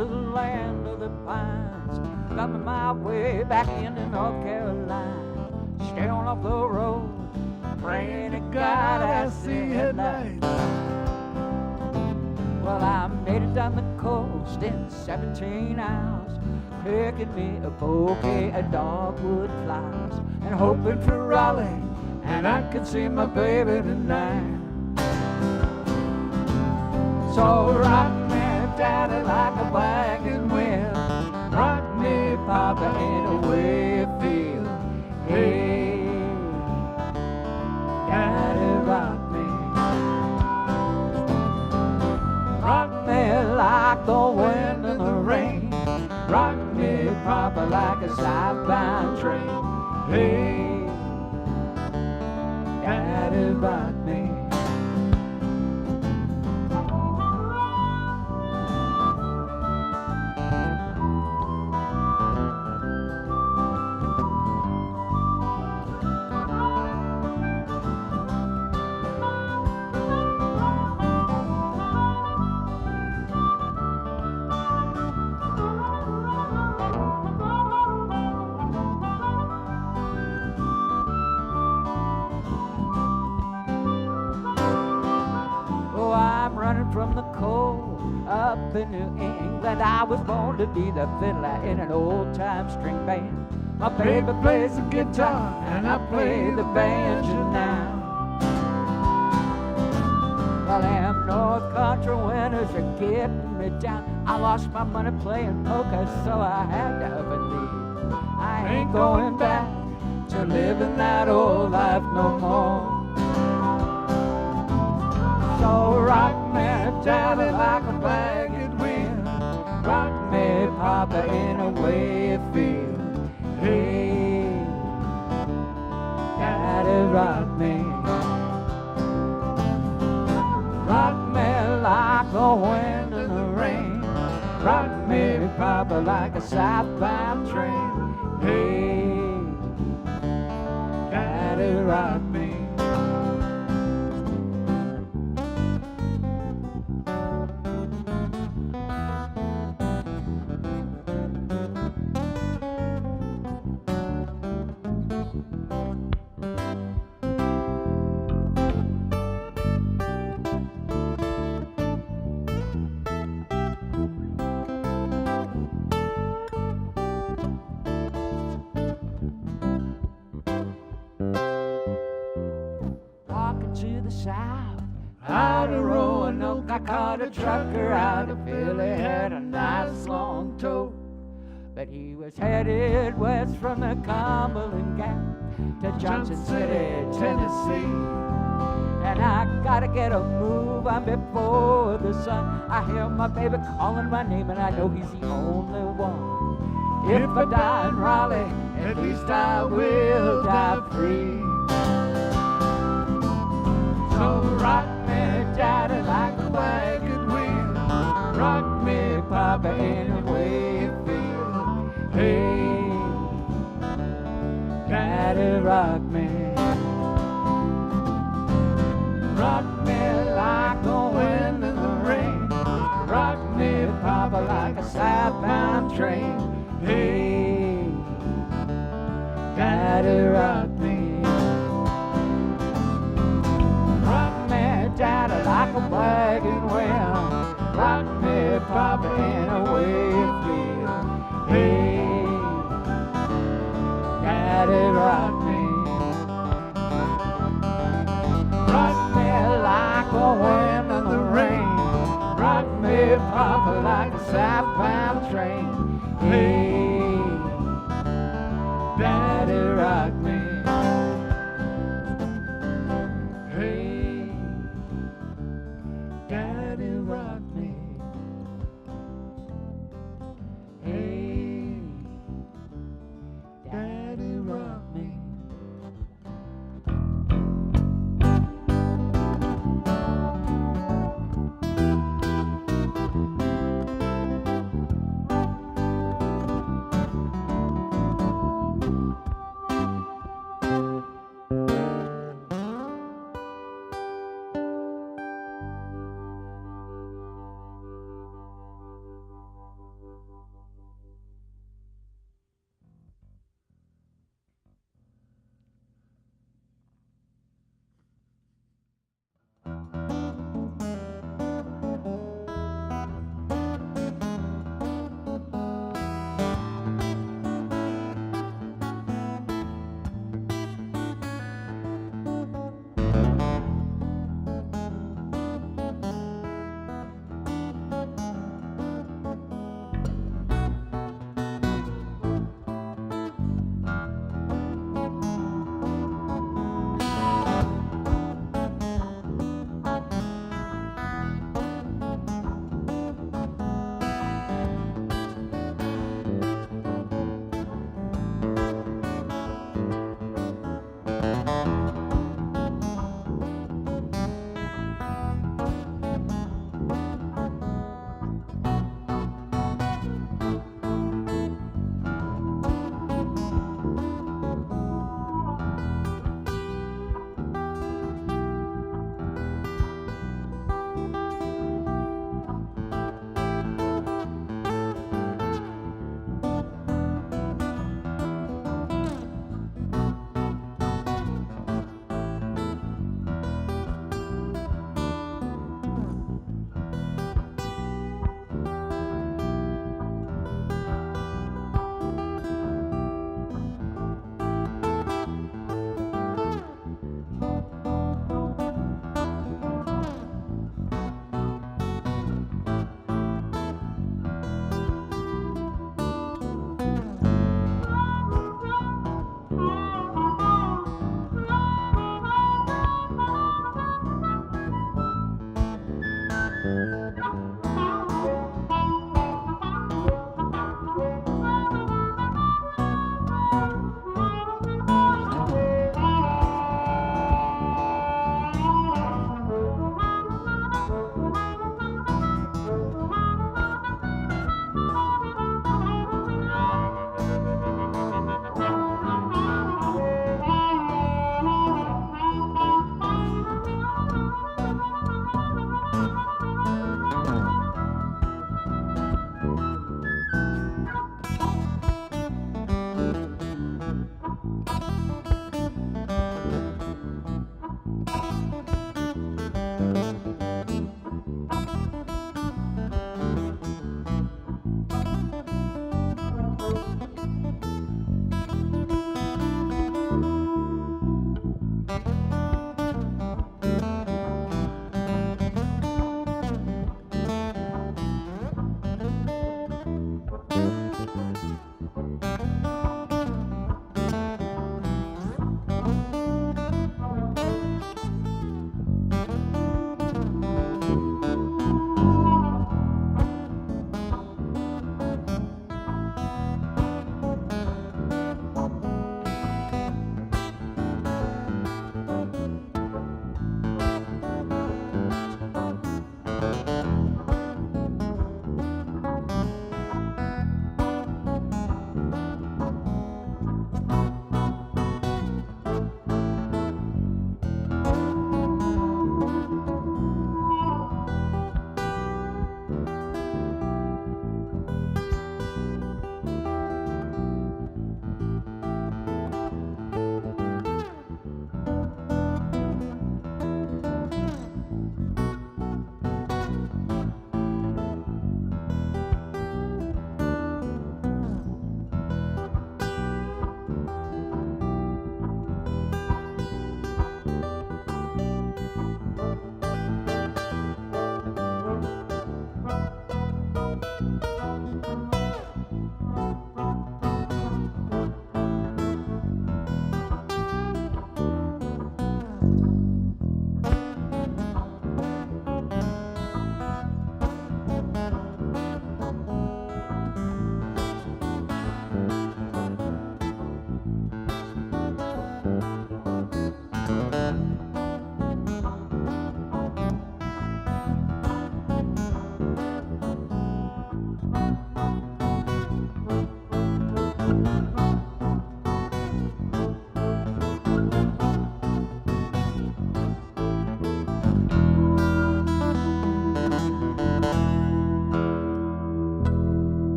to the land of the pines. Got me my way back into North Carolina. Staring off the road, praying to God I see headlights. Well, I made it down the coast in 17 hours, picking me a bouquet of dogwood flowers and hoping for Raleigh, and I could see my baby tonight. So rock me, daddy, like a wagon wheel. Rock me, papa, in a way you feel. Hey, daddy, rock me. Rock me like the wind and the rain. Rock me, papa, like a southbound train. Hey, daddy, rock me. Running from the cold up in New England. I was born to be the fiddler in an old-time string band. My baby plays the guitar and I play the banjo now. Well, them North Country winters are getting me down. I lost my money playing poker, so I had to believe I ain't going back to living that old life no more. So rock me, daddy, like a wagon wheel. Rock me, papa, in a way you feel. Hey, daddy, rock me. Rock me like the wind and the rain. Rock me, papa, like a southbound train. Hey, daddy, rock me. To the south, out of Roanoke, I caught a trucker out of Philly, had a nice long tow. But he was headed west from the Cumberland Gap to Johnson City, Tennessee. And I gotta get a move on before the sun. I hear my baby calling my name, and I know he's the only one. If I die in Raleigh, at least I will die free. So rock me, daddy, like a wagon wheel. Rock me, papa, in a way you feel. Hey, daddy, rock me. Rock me like the wind and the rain. Rock me, papa, like a southbound train. Hey, daddy, rock me. Daddy, like a wagon wheel. Rock me, papa, in a way you feel. Hey, daddy, rock me. Rock me like the wind and the rain. Rock me, papa, like a southbound train. Hey, daddy, rock me.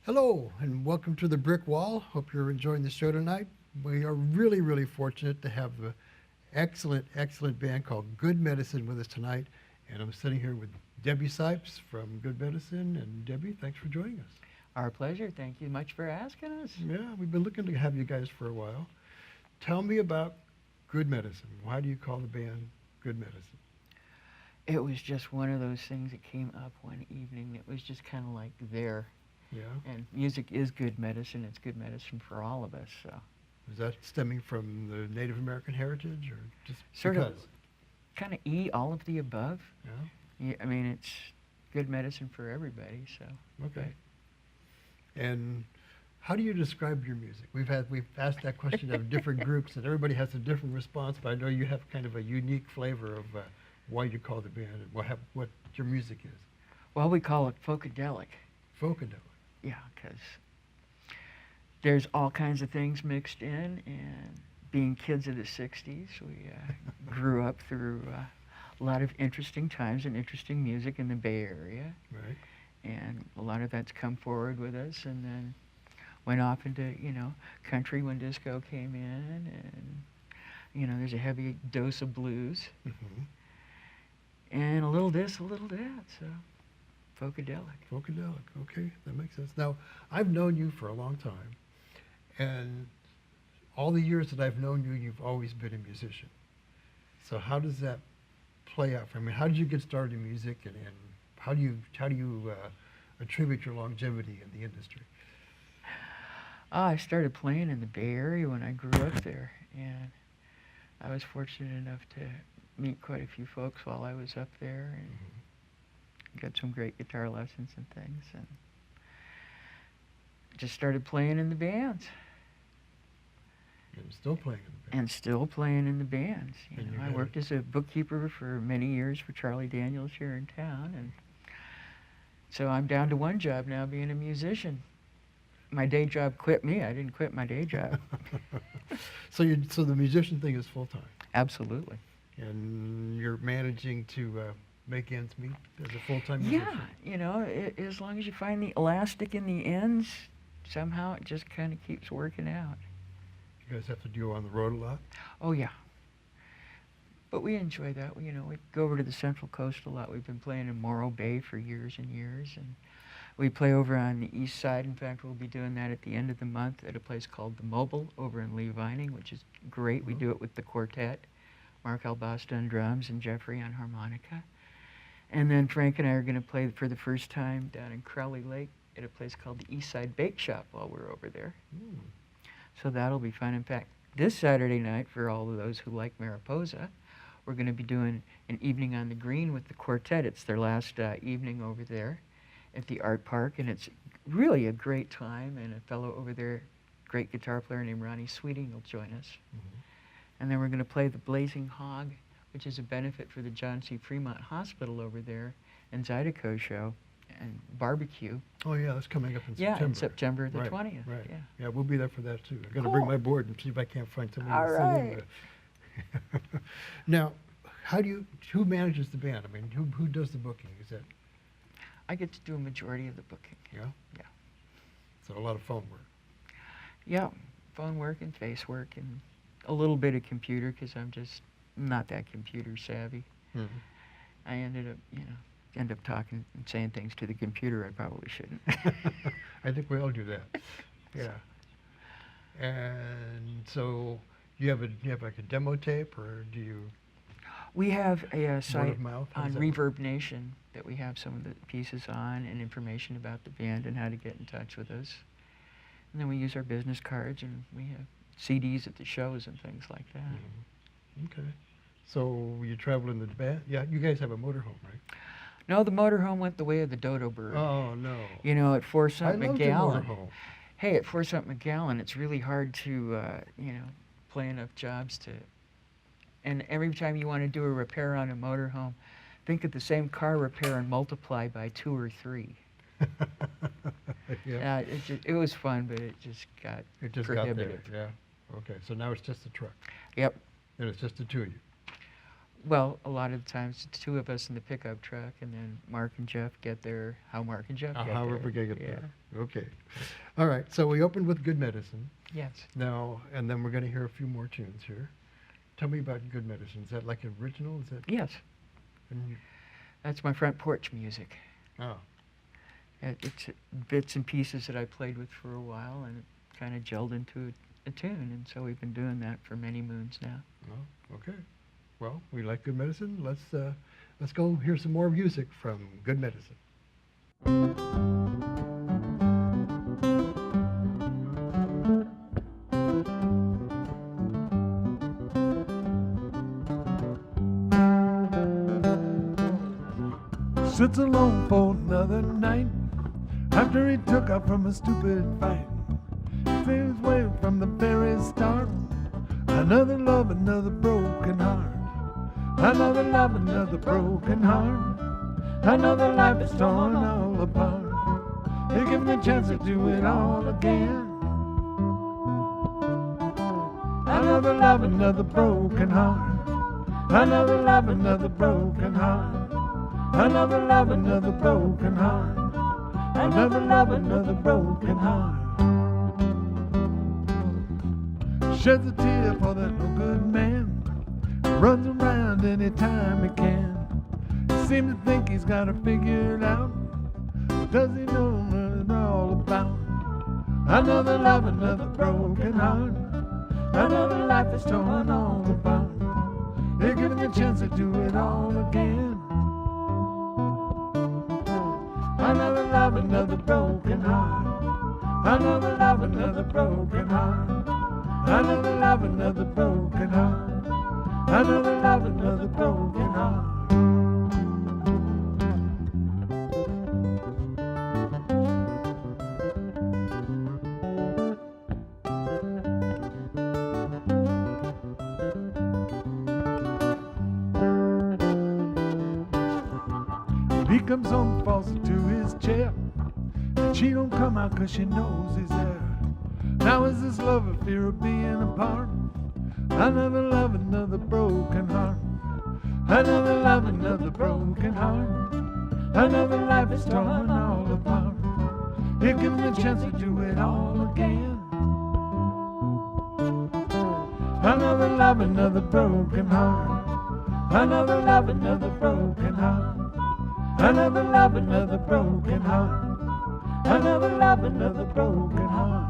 Hello, and welcome to the Brick Wall. Hope you're enjoying the show tonight. We are really, really fortunate to have an excellent, excellent band called Good Medicine with us tonight. And I'm sitting here with Debbie Sipes from Good Medicine. And Debbie, thanks for joining us. Our pleasure. Thank you much for asking us. Yeah, we've been looking to have you guys for a while. Tell me about Good Medicine. Why do you call the band Good Medicine? It was just one of those things that came up one evening that was just kind of like there. Yeah. And music is good medicine. It's good medicine for all of us. So Is that stemming from the Native American heritage or just sort because? of kind of all of the above. Yeah. Yeah, I mean, it's good medicine for everybody. So Okay. And how do you describe your music? We've asked that question of different groups, and everybody has a different response. But I know you have kind of a unique flavor of why you call the band and what your music is. Well, we call it Folkadelic. Folkadelic. Yeah, because there's all kinds of things mixed in, and being kids of the 60s, we grew up through a lot of interesting times and interesting music in the Bay Area. Right. And a lot of that's come forward with us, and then went off into, country when disco came in, and, there's a heavy dose of blues, Mm-hmm. and a little this, a little that, so Folkadelic. Folkadelic. Okay, that makes sense. Now, I've known you for a long time, and all the years that I've known you, you've always been a musician. So how does that play out for me? How did you get started in music, and how do you attribute your longevity in the industry? I started playing in the Bay Area when I grew up there, and I was fortunate enough to meet quite a few folks while I was up there, and got some great guitar lessons and things, and just started playing in the bands. And still playing in the band. And still playing in the bands. And you I had worked as a bookkeeper for many years for Charlie Daniels here in town, and so I'm down to one job now, being a musician. My day job quit me. I didn't quit my day job. So the musician thing is full time, Absolutely. and you're managing to make ends meet as a full time musician. Yeah, as long as you find the elastic in the ends, somehow it just kind of keeps working out. You guys have to go on the road a lot. Oh yeah. But we enjoy that. We go over to the Central Coast a lot. We've been playing in Morro Bay for years and years, and we play over on the east side. In fact, we'll be doing that at the end of the month at a place called The Mobile over in Lee Vining, which is great. We do it with the quartet, Mark Albasta on drums and Jeffrey on harmonica. And then Frank and I are going to play for the first time down in Crowley Lake at a place called the East Side Bake Shop while we're over there. Mm. So that'll be fun. In fact, this Saturday night, for all of those who like Mariposa, we're going to be doing an evening on the green with the quartet. It's their last evening over there at the Art Park, and it's really a great time. And a fellow over there, great guitar player named Ronnie Sweeting, will join us. Mhm. And then we're going to play the Blazing Hog, which is a benefit for the John C. Fremont Hospital over there, and Zydeco show, and barbecue. Oh yeah, that's coming up in Yeah, September. in September the Right, 20th. Right. Yeah. Yeah, we'll be there for that too. I'm going to Cool. bring my board and see if I can't find somebody All to sing in right. with. Now, who manages the band? I mean, who does the booking? Is that, I get to do a majority of the booking. yeah? Yeah. So a lot of phone work. Yeah, phone work and face work and a little bit of computer because I'm just not that computer savvy. Mhm. I end up talking and saying things to the computer I probably shouldn't. I think we all do that. Yeah. And so you have like a demo tape, or do you We have a word site of mouth? How on does that work? Reverb Nation that we have some of the pieces on and information about the band and how to get in touch with us. And then we use our business cards, and we have CDs at the shows and things like that. Mhm. Okay. So you travel in the band? Yeah, you guys have a motorhome, right? No, the motorhome went the way of the dodo bird. Oh, no. At Forsyth I loved your McGowan. motorhome. Hey, at Forsyth McGowan, it's really hard to, play enough jobs to. And every time you want to do a repair on a motorhome, think of the same car repair and multiply by 2 or 3. Yeah. It was fun, but it just got It just got there, prohibitive. yeah. Okay, so now it's just the truck, Yep. and it's just the two of you. Well, a lot of the times it's two of us in the pickup truck, and then Mark and Jeff get there. How Mark and Jeff get However there. we get Yeah. there. Okay. All right. So we opened with Good Medicine Yes. now, and then we're going to hear a few more tunes here. Tell me about Good Medicine. Is that like original? Is that? Yes. And you, That's my front porch music. oh, It's bits and pieces that I played with for a while, and it kind of gelled into a tune, and so we've been doing that for many moons now. oh, okay. Well, we like Good Medicine. Let's go hear some more music from Good Medicine. Sits alone for another night after he took off from a stupid fight. Feels way from the very start. Another love, another broken heart. Another love, another broken heart. Another life is torn all apart. You give me a chance to do it all again. Another love, another broken heart. Another love, another broken heart. Another love, another broken heart. Another love, another broken heart. Sheds a tear for that no good man. Runs around anytime he can. Seems to think he's got it figured out. Does he know what it's all about? Another love, another broken heart. Another life is torn all apart. They're giving the chance to do it all again. Another love, another broken heart. Another love, another broken heart. Another love, another broken heart. Another love, another broken heart. He comes home, falls into his chair, and she don't come out 'cause she knows he's there. Now is this love or fear of being apart? Another love, another broken heart. Another love, another broken heart. Another life is torn all apart. You give me a chance to do it all again. Another love, another broken heart. Another love, another broken heart. Another love, another broken heart. Another love, another broken heart.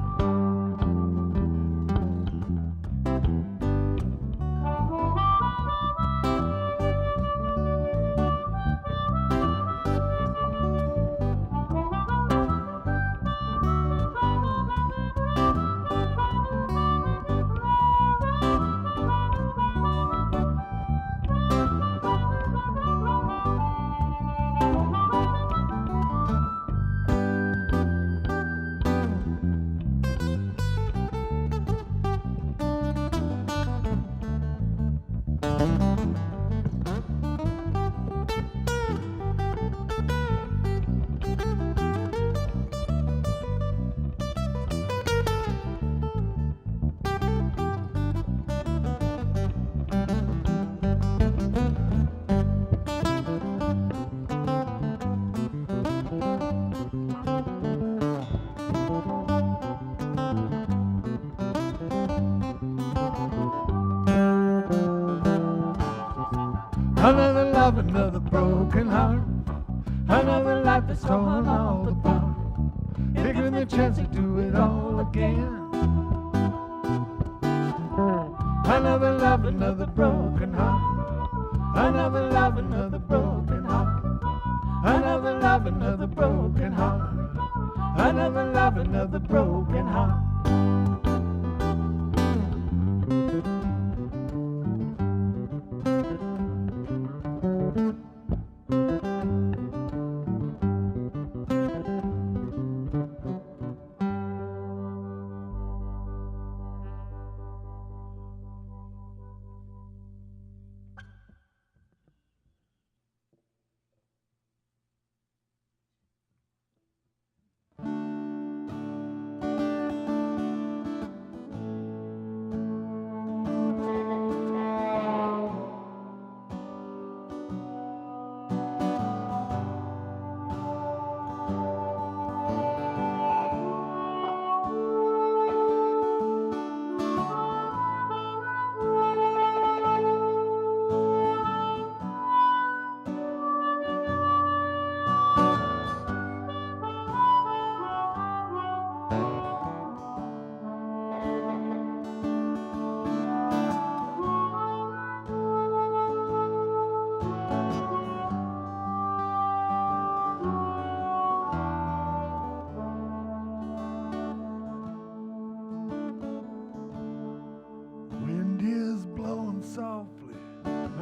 Another love, another broken heart. Another life is torn all apart. Taking the chance to do it all again. Another love, another broken heart. Another love, another broken heart. Another love, another broken heart. Another love, another broken heart.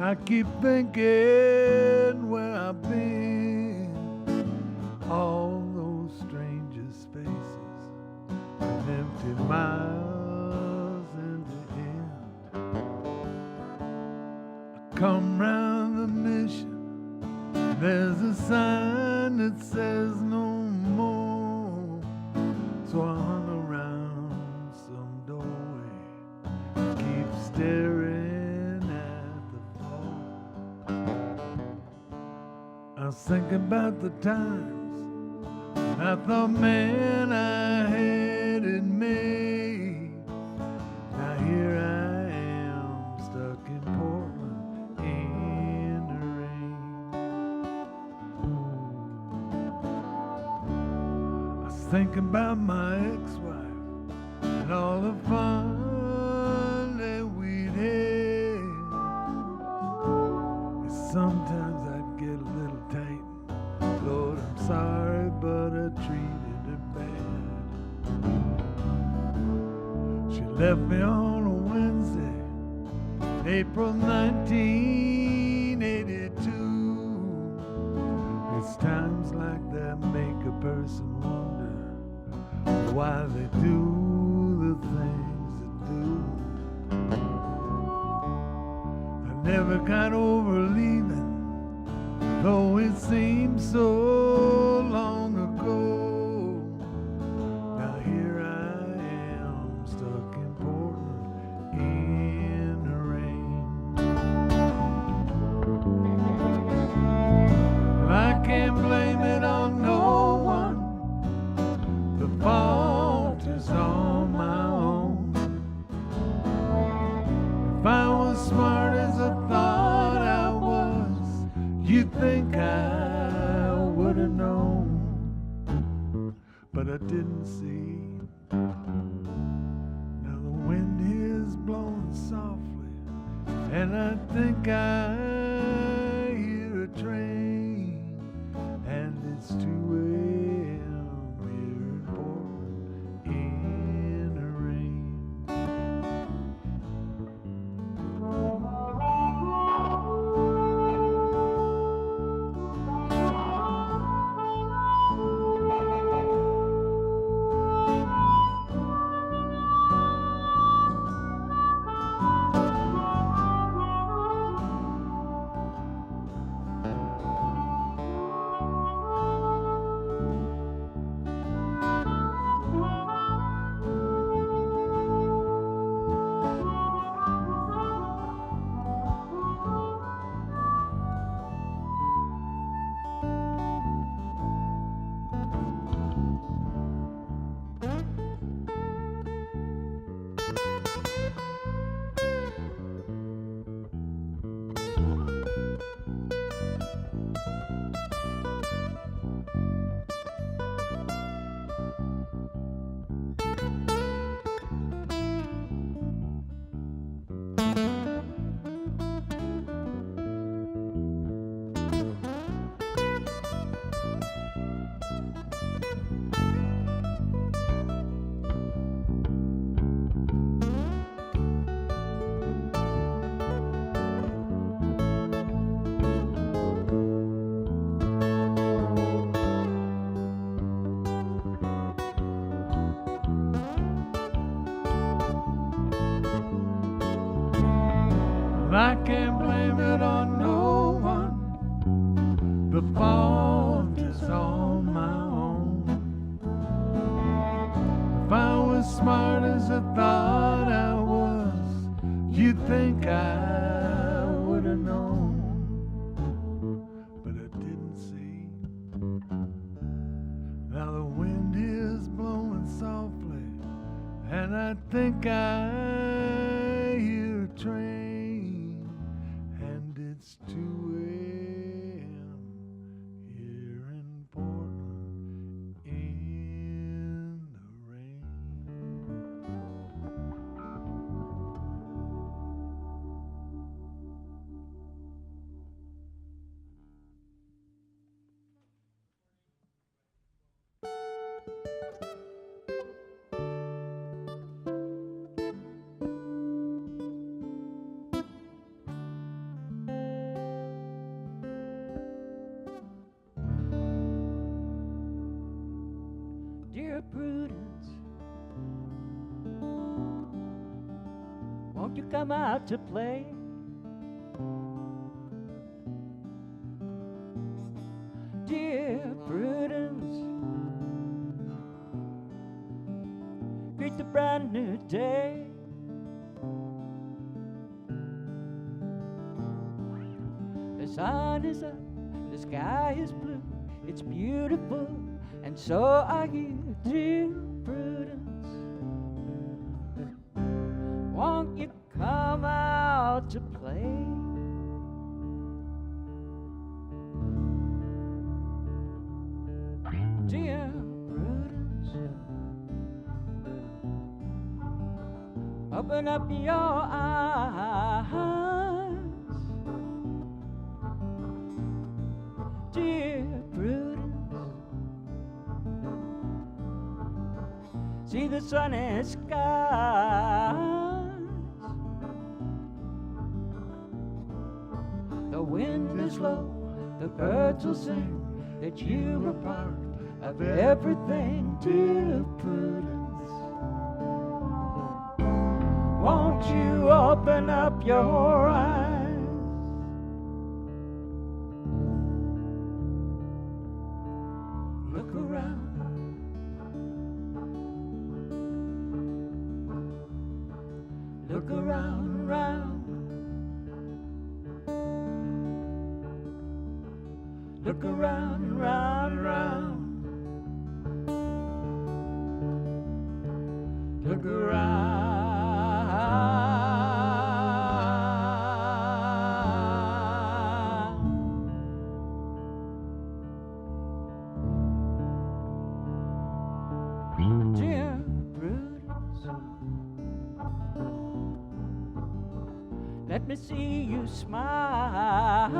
I keep thinking where I've been, all those strangers' faces, and empty miles in the end. I come round the mission, there's a sign that says no more, so I hung around some doorway, keep staring at the floor. I was thinking about the times I thought, man, I had it made. Now here I am, stuck in Portland in the rain. I was thinking about my ex-wife and all the fun that we'd had. And sometimes I'd get a little tight. Lord, I'm sorry, but I treated her bad. She left me on a Wednesday, April 1982. It's times like that make a person wonder why they do the things they do. I never got over leaving, though it seems so long ago. Now here I am, stuck in Portland in the rain. I can't blame it on no one, the fault is on my own. If I was smart as I thought I was, you'd think I would have known, but I didn't see. Now the wind is blowing softly, and I think I hear a train, and it's 2 a.m. here in Portland in the rain. I can't blame it on no one, the fault is on my own. If I was smart as I thought I was, you'd think I would have known, but I didn't see. Now the wind is blowing softly, and I think I hear a train, and it's 2 a.m. here in Portland in the rain. Dear Prudence, won't you come out to play? Dear Prudence, greet the brand new day. The sun is up, the sky is blue, it's beautiful, and so are you, dear Prudence. Won't you come out to play? Dear Prudence, open up your eyes. Dear Prudence, see the sunny skies. The wind is low, the birds will sing that you were part of everything, dear Prudence. Won't you open up your eyes? Look around. Look around, round. Look around, round, round. Look around. Dear Prudence, let me see you smile.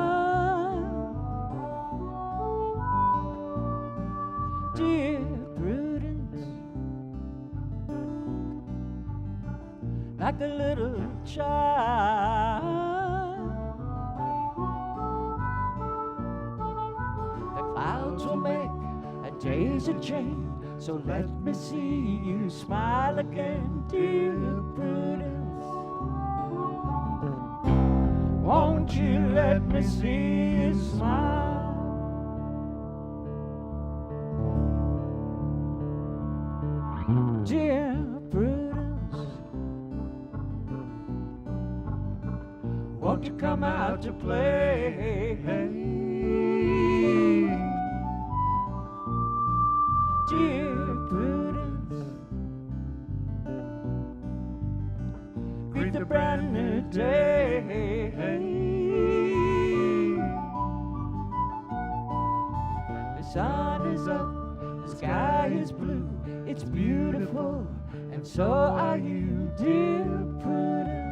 Dear Prudence, like a little child. The clouds will make a daisy chain, so let me see you smile again, dear Prudence. Won't you let me see you smile? Dear Prudence, won't you come out to play? Dear Prudence, greet the brand new day. The sun is up, the sky is blue, it's beautiful, and so are you, dear Prudence.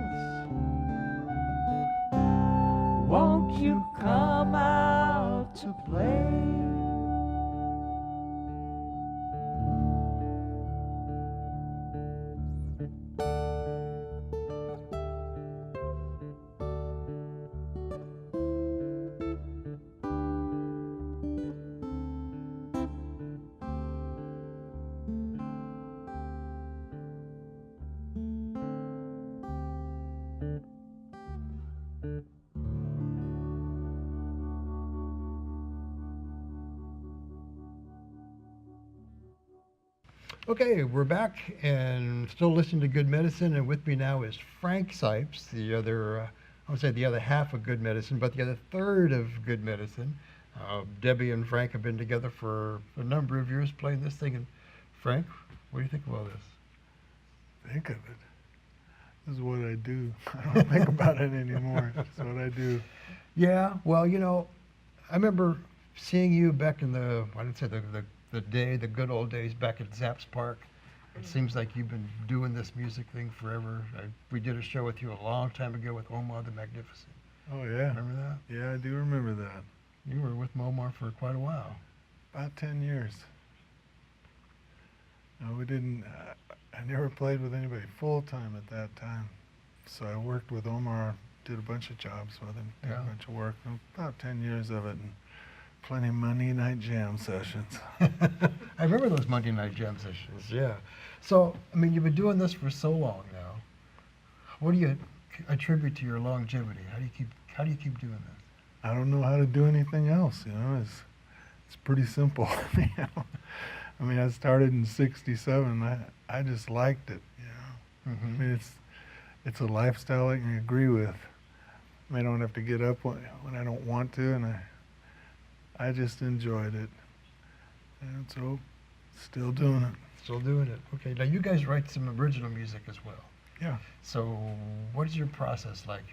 Won't you come out to play? Okay, we're back and still listening to Good Medicine, and with me now is Frank Sipes, the other, I would say the other half of Good Medicine, but the other third of Good Medicine. Debbie and Frank have been together for a number of years playing this thing, and Frank, what do you think about this? Think of it. This is what I do. I don't think about it anymore. It's what I do. Yeah, well, you know, I remember seeing you back in the, I didn't say the good old days back at Zapp's Park. It seems like you've been doing this music thing forever. We did a show with you a long time ago with Omar the Magnificent. Oh, yeah. Remember that? Yeah, I do remember that. You were with Omar for quite a while. About 10 years. No, we didn't, I never played with anybody full-time at that time. So I worked with Omar, did a bunch of jobs with him, did Yeah. a bunch of work, about 10 years of it. And plenty of Monday night jam sessions. I remember those Monday night jam sessions, yeah. So, I mean, you've been doing this for so long now. What do you attribute to your longevity? How do you keep doing this? I don't know how to do anything else, you know. It's pretty simple. You know? I mean, I started in '67. I just liked it, you know. I mean, it's a lifestyle I can agree with. I don't have to get up when I don't want to, and I just enjoyed it. And so, still doing it. Still doing it. Okay, now you guys write some original music as well. Yeah. So, what is your process like?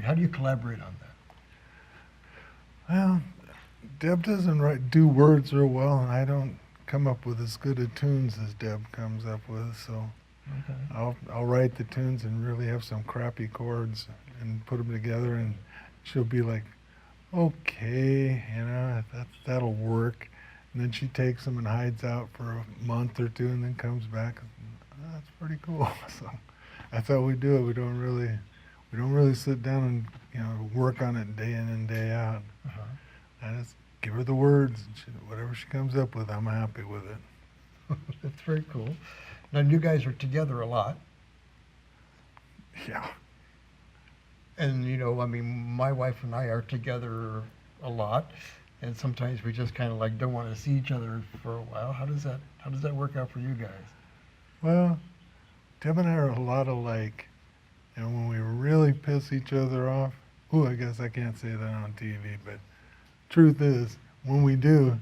How do you collaborate on that? Well, Deb doesn't do words real well, and I don't come up with as good of tunes as Deb comes up with. So Okay. I'll write the tunes and really have some crappy chords and put them together, and she'll be like, "Okay, you know, that'll work." And then she takes them and hides out for a month or two, and then comes back. And, that's pretty cool. So that's how we do it. We don't really sit down and, you know, work on it day in and day out. Uh-huh. I just give her the words, and whatever she comes up with, I'm happy with it. That's very cool. Now, you guys are together a lot. Yeah. And, you know, I mean, my wife and I are together a lot. And sometimes we just kind of like don't want to see each other for a while. How does that work out for you guys? Well, Deb and I are a lot alike. You know, when we really piss each other off, I guess I can't say that on TV, but truth is, when we do,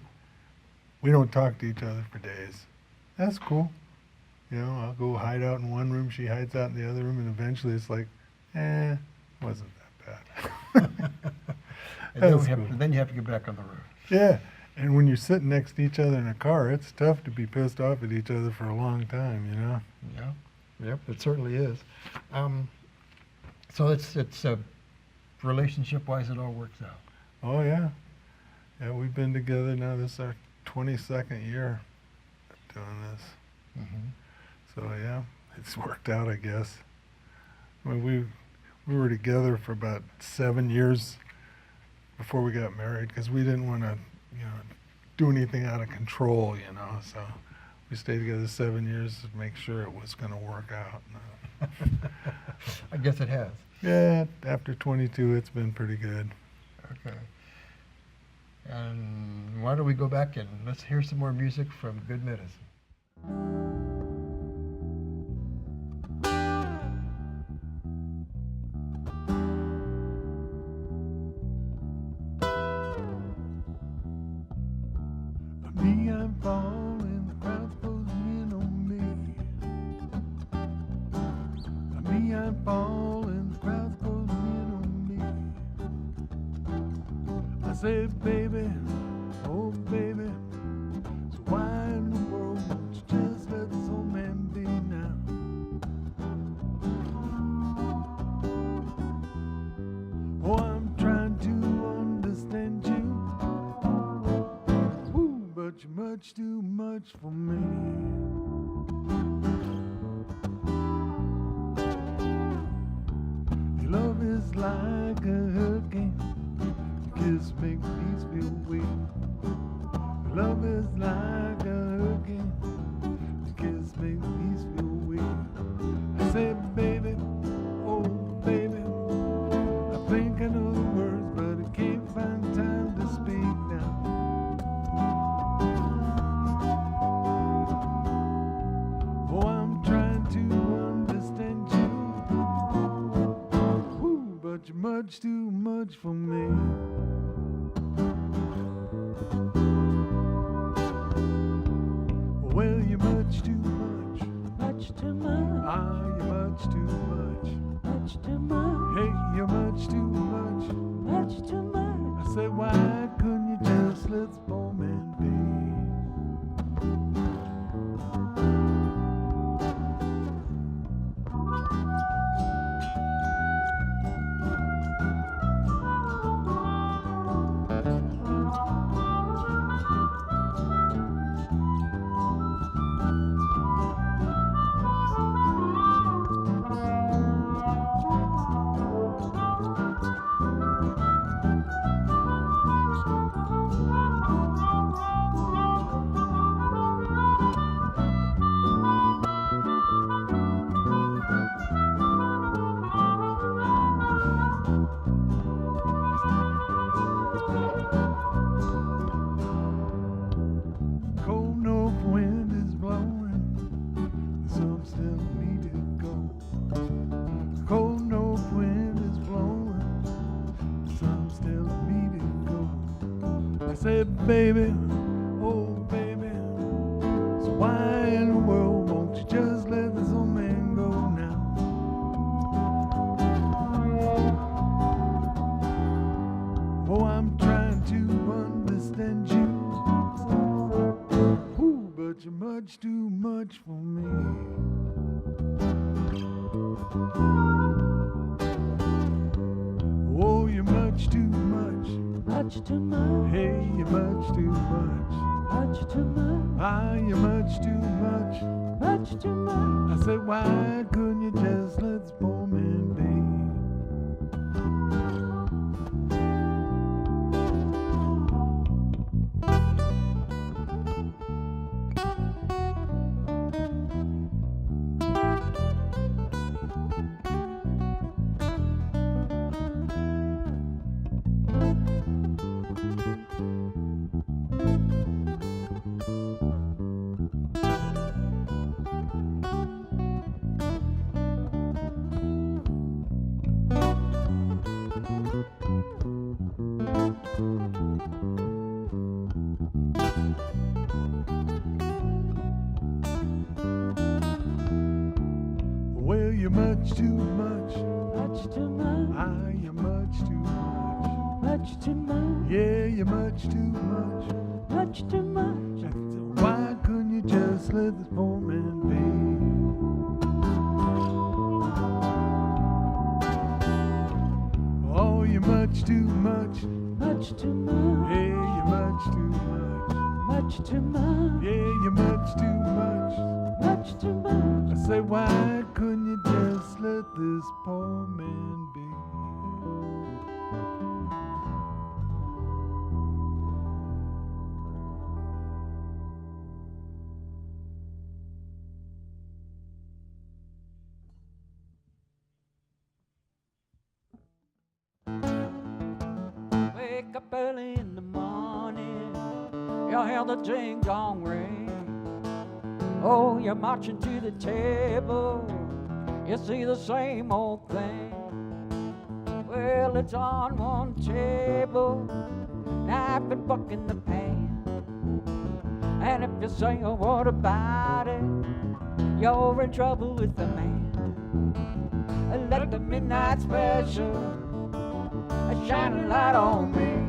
we don't talk to each other for days. That's cool. You know, I'll go hide out in one room, she hides out in the other room, and eventually it's like, wasn't that bad. And then you have to get back on the road. Yeah, and when you're sitting next to each other in a car, it's tough to be pissed off at each other for a long time, you know? Yeah. Yep, it certainly is. So it's relationship-wise, it all works out. Oh, yeah. Yeah, we've been together now. This is our 22nd year of doing this. Mm-hmm. So, yeah, it's worked out, I guess. I mean, we were together for about 7 years before we got married because we didn't want to, you know, do anything out of control, you know. So we stayed together 7 years to make sure it was going to work out. I guess it has. Yeah, after 22, it's been pretty good. Okay. And why don't we go back and let's hear some more music from Good Medicine. Me, I'm falling, the crowd's closing in on me. Me, I'm falling, the crowd's closing in on me. I say, baby, oh baby, so why in the world won't you just let this old man be now? Oh, I'm trying to understand you, but you're much too much for me. Your love is like a hurricane, your kiss makes me feel weak. Your love is like a hurricane, your kiss makes me feel weak. I say, baby, oh baby, I think I know the words, but I can't find time to speak now. Oh, I'm trying to understand you, but you're much too much for me. Well, you're much too much. Much too much, Ah, you're much too much. much too much, Hey, you're much too much. much too much. I said, why couldn't you just let this poor man be? baby, oh baby. So why in the world won't you just let this old man go now? Oh, I'm trying to understand you. Ooh, but you're much too much for me. Oh, you're much too much. Much too much. Hey, you're much too much. Much too much. Ah, you're much too much. Much too much. I said, why couldn't you just let this poor man be? Well, you're much too much. Much too much. Ah, you're much too much. Much too much. Yeah, you're much too much. Much too much. I said, why couldn't you just let this poor man be? Oh, you're much too much. Much too much. Hey, you're much too much. Much too much. Yeah, you're much too much. Much too much. I say, why couldn't you just let this poor man be? Wake up early in the morning, you hear the ding dong ring. Oh, you're marching to the table, you see the same old thing. Well, it's on one table, knife and fork in the pan. And if you say a word about it, you're in trouble with the man. Let the midnight special shine a light on me.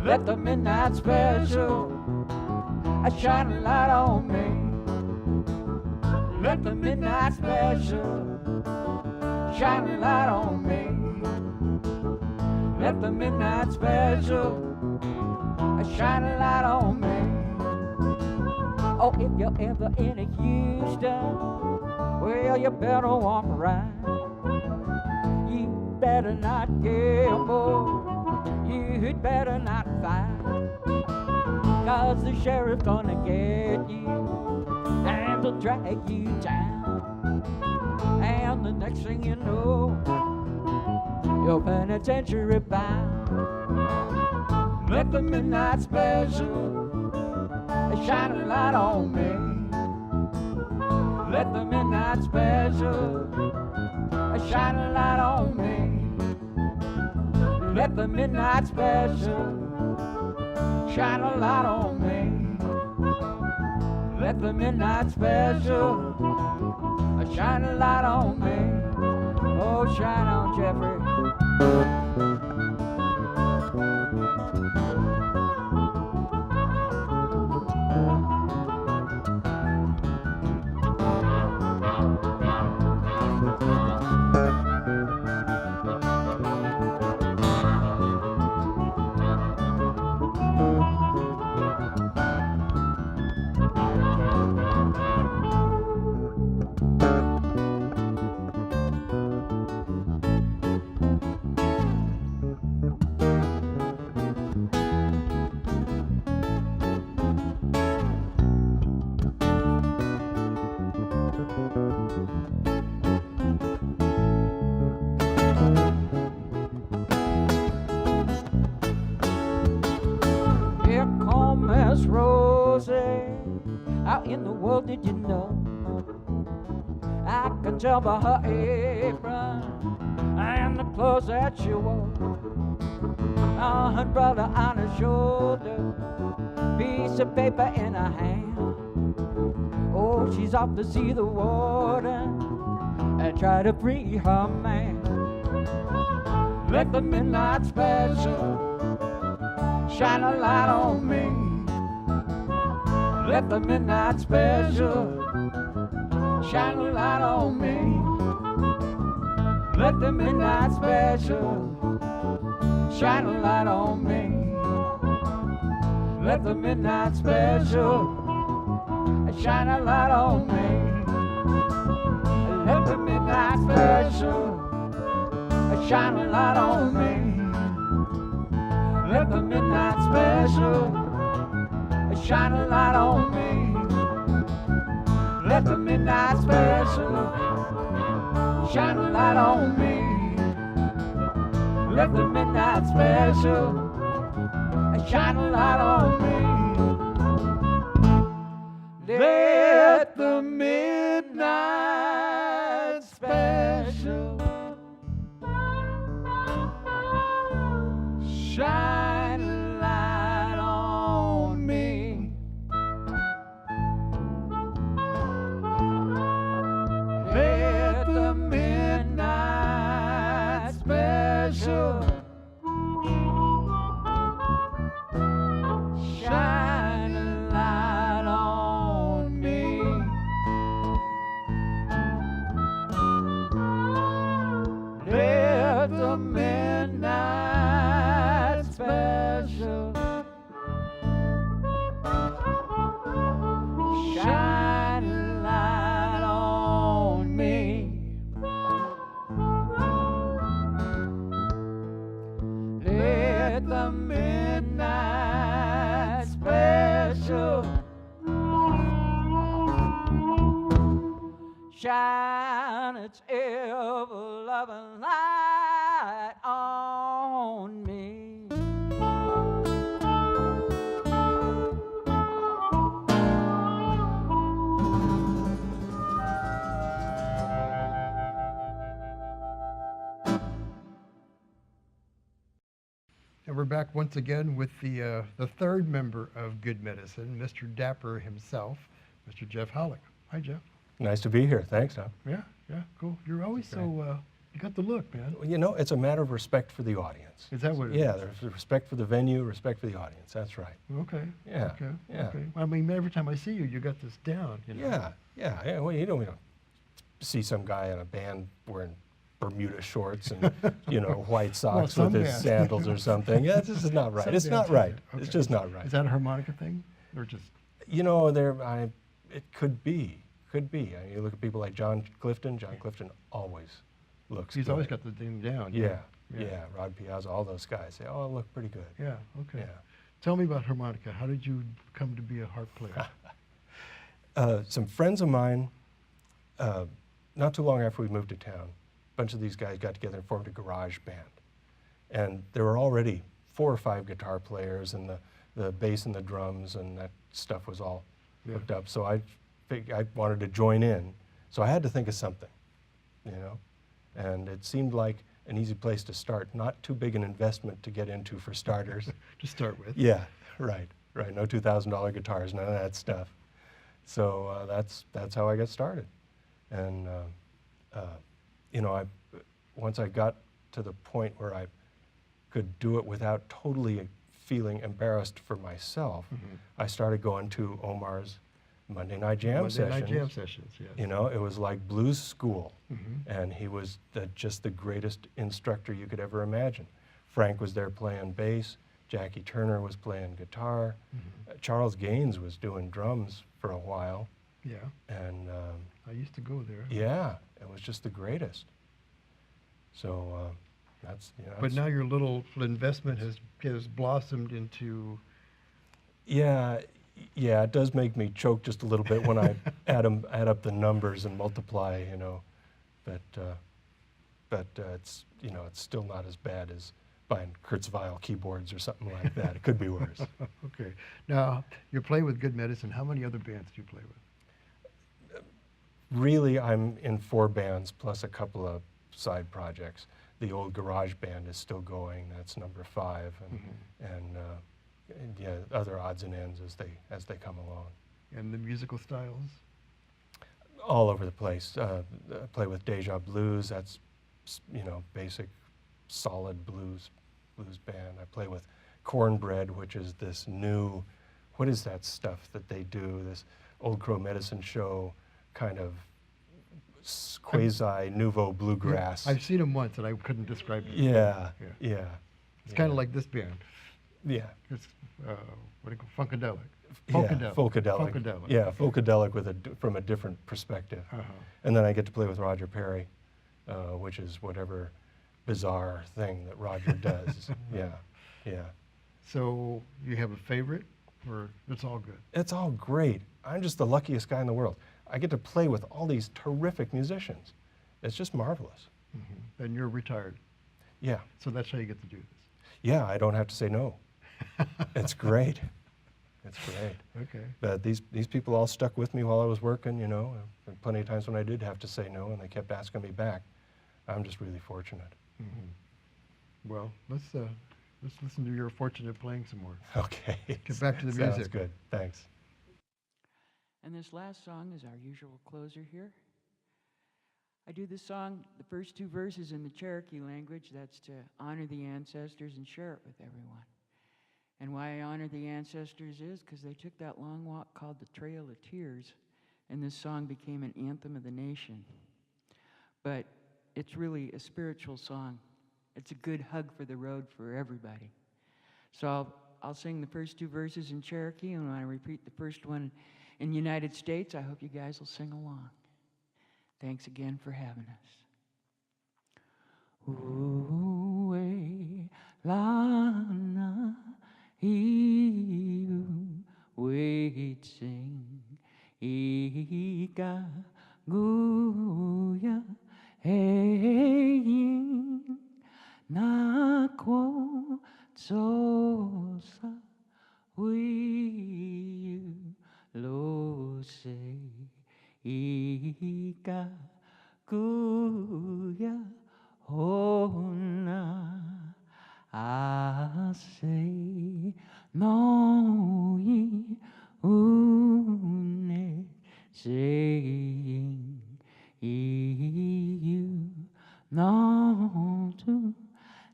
Let the midnight special shine a light on me. Let the midnight special shine a light on me. Let the midnight special shine a light on me. Oh, if you're ever in Houston, well, you better walk right. You better not gamble, you'd better not fight, 'cause the sheriff's gonna get you and he'll drag you down. And the next thing you know, you're penitentiary bound. Let the midnight special shine a light on me. Let the midnight special shine a light on me. Let the midnight special shine a light on me. Let the midnight special shine a light on me. Oh, shine on Jeffrey. Here come Miss Rosie. How in the world did you know? I can tell by her apron and the clothes that she wore. blonde brother on her shoulder, piece of paper in her hand. Oh, she's off to see the water and try to free her man. Let the midnight special shine a light on me. Let the midnight special shine a light on me. Let the midnight special shine a light on me. Let the midnight special shine a light on me. Let the midnight special shine a light on me. Let the midnight special shine a light on me. Let the midnight special shine a light on me. Let the midnight special shine a light on me. Let the midnight special shine a light on me. Let the midnight special shine a light on me. Let the midnight special shine a light on me. Let the midnight special shine its ever-loving light on me. And we're back once again with the third member of Good Medicine, Mr. Dapper himself, Mr. Jeff Hollick. Hi, Jeff. Nice to be here. Thanks, Tom. Yeah, cool. You're always so, you got the look, man. You know, it's a matter of respect for the audience. Is that what it Yeah, is? there's respect for the venue, respect for the audience. That's right. Okay. Yeah, Okay. yeah. Okay. Well, I mean, every time I see you, you got this down. You know? Yeah. Well, you don't see some guy in a band wearing Bermuda shorts and, white socks some with his bands. sandals or something. Yeah, this is not right. Some It's not bands right. have it. It's Okay. just not right. Is that a harmonica thing, or just? It could be. I mean, you look at people like John Clifton. John Clifton always looks He's good. always got the thing down. Yeah. Rod Piazza, all those guys say, oh, I look pretty good. Yeah. Okay. Yeah. Tell me about harmonica. How did you come to be a harp player? Some friends of mine, not too long after we moved to town, a bunch of these guys got together and formed a garage band. And there were already 4 or 5 guitar players, and the bass and the drums and that stuff was all hooked up. So I wanted to join in. So I had to think of something, and it seemed like an easy place to start. Not too big an investment to get into for starters. To start with. Yeah, right. No $2,000 guitars, none of that stuff. So that's how I got started. And once I got to the point where I could do it without totally feeling embarrassed for myself, I started going to Omar's Monday Night Jam sessions. Monday Night Jam sessions, yes. It was like blues school, and he was just the greatest instructor you could ever imagine. Frank was there playing bass, Jackie Turner was playing guitar, Charles Gaines was doing drums for a while. Yeah. And I used to go there. yeah, it was just the greatest. So that's, But now your little investment has blossomed into. Yeah, it does make me choke just a little bit when I add up the numbers and multiply, but it's, it's still not as bad as buying Kurzweil keyboards or something like that. It could be worse. Okay. Now, you play with Good Medicine. How many other bands do you play with? Really, I'm in 4 bands plus a couple of side projects. the old garage band is still going. That's number 5, and yeah, other odds and ends as they come along. And the musical styles? All over the place. I play with Deja Blues. That's basic, solid blues band. I play with Cornbread, which is this new, what is that stuff that they do? This Old Crow Medicine Show kind of quasi nouveau bluegrass. I've seen them once and I couldn't describe it. Yeah. It's kind of like this band. Yeah. It's what do you call Funkadelic. Yeah, Folkadelic. Funkadelic. Yeah, Folkadelic from a different perspective. And then I get to play with Roger Perry, which is whatever bizarre thing that Roger does. Yeah. So you have a favorite, or it's all good? It's all great. I'm just the luckiest guy in the world. I get to play with all these terrific musicians. It's just marvelous. And you're retired, Yeah. so that's how you get to do this. Yeah, I don't have to say no. It's great. It's great. Okay. But these people all stuck with me while I was working, and plenty of times when I did have to say no and they kept asking me back. I'm just really fortunate. Well, let's listen to your fortunate playing some more. Okay. Get back to the Sounds music. good. Thanks. And this last song is our usual closer here. I do this song, the first 2 verses in the Cherokee language. That's to honor the ancestors and share it with everyone. And why I honor the ancestors is because they took that long walk called the Trail of Tears, and this song became an anthem of the nation. But it's really a spiritual song. It's a good hug for the road for everybody. So I'll sing the first 2 verses in Cherokee, and when I repeat the first one in the United States, I hope you guys will sing along. Thanks again for having us. Uwe lana iu wait sing ika guya heiin na ko sosa wi lo se ika guya hona ase no i une saying you no to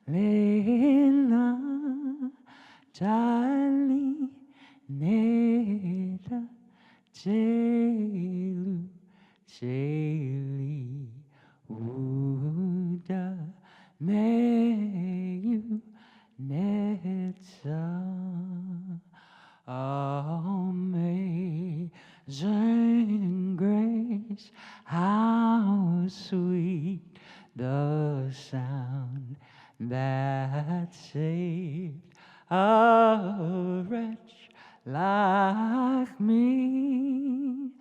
lela tali neta Chelu, Cheli, Uda, Meyu, Netza. Amazing grace, how sweet the sound that saved a wretch like me.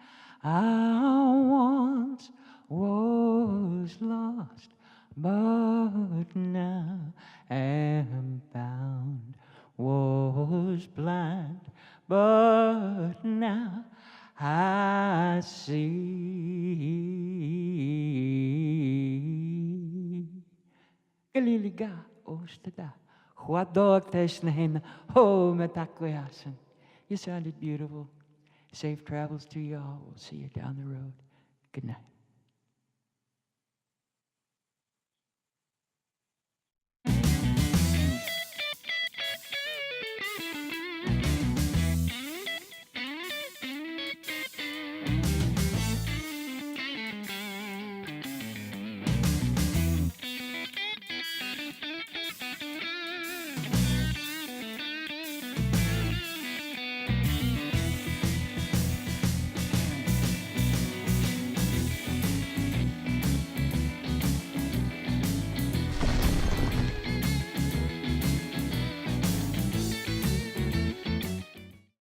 I once was lost, but now am found. Was blind, but now I see. Galiliga ostada, huadog tesnahin, ho metakoyasan. You sounded beautiful. Safe travels to you all. We'll see you down the road. Good night.